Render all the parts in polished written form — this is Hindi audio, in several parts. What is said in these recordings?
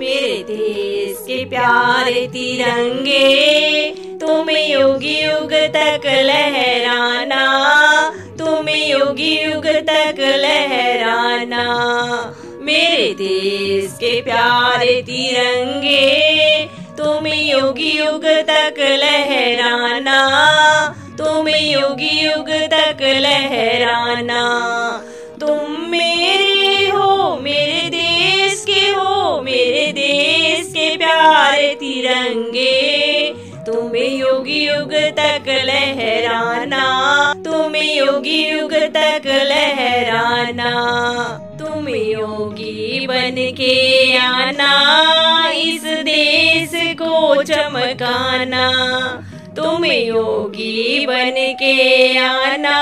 मेरे देश के प्यारे तिरंगे, तुम्हें युग युग तक लहराना, तुम्हें युग युग तक लहराना। मेरे देश के प्यारे तिरंगे, तुम्हें युग युग तक लहराना, तुम्हें युग युग तक लहराना। तुम मेरे हो, मेरे देश के हो, मेरे देश के प्यारे तिरंगे, तुम्हें युग युग तक लहराना, तुम्हें युग युग तक लहराना। तुम योगी बन के आना, इस देश को चमकाना, तुम योगी बन के आना,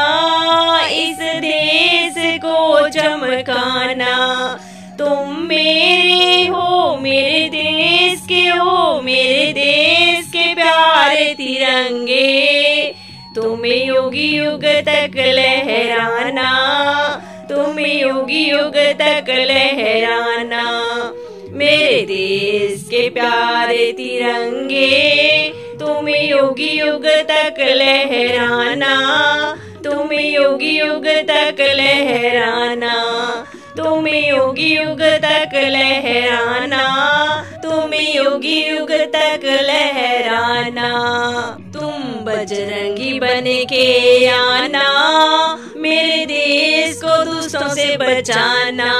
इस देश को चमकाना। तुम मेरे हो, मेरे देश के हो, मेरे देश के प्यारे तिरंगे, तुम्हें युग युग तक लहराना, तुम्हें युग युग तक लहराना। मेरे देश के प्यारे तिरंगे, तुम्हें युग युग तक लहराना, तुम्हें युग युग तक लहराना, तुम्हें युग युग तक लहराना, तुम्हें युग युग तक लहराना। तुम बजरंगी बन के आना, मेरे देश को दुष्टों से बचाना।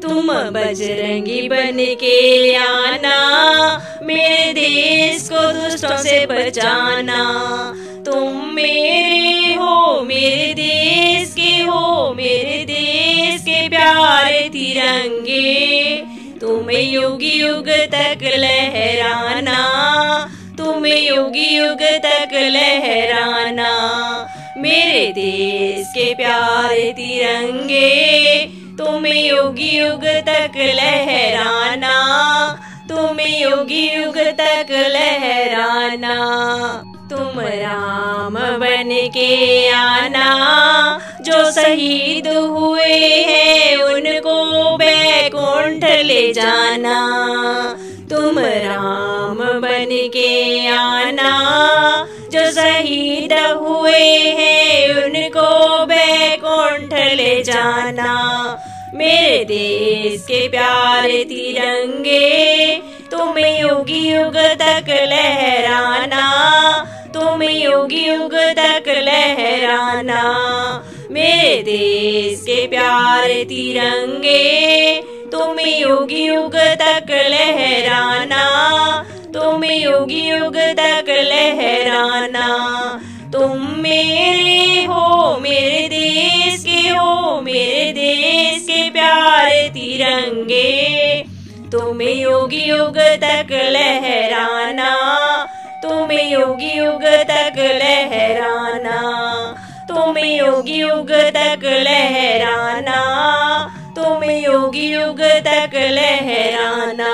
तुम बजरंगी बन के आना, मेरे देश को दुष्टों से बचाना। तुम मेरे हो, मेरे देश के हो, मेरे देश के प्यारे तिरंगे, तुम्हें युग युग तक लहराना, तुम्हें युग युग तक लहराना। मेरे देश के प्यारे तिरंगे, तुम्हें युग युग तक लहराना, तुम्हें युग युग तक लहराना। तुम राम बन के आना, जो शहीद हुए हैं उनको बैकुंठ ले जाना। तुम राम बन के आना, जो शहीद हुए हैं उनको बैकुंठ ले जाना। मेरे देश के प्यारे तिरंगे, तुम्हें युग युग तक लहराना, तुम्हें युग युग तक लहराना। मेरे देश के प्यारे तिरंगे, तुम्हें युग युग तक लहराना, तुम्हें युग युग तक लहराना। तुम मेरे हो, मेरे देश के हो, मेरे देश के प्यारे तिरंगे, तुम्हें युग युग तक लहराना, तुम्हें युग युग तक लहराना, तुम्हें युग युग तक लहराना, तुम्हें युग युग तक लहराना।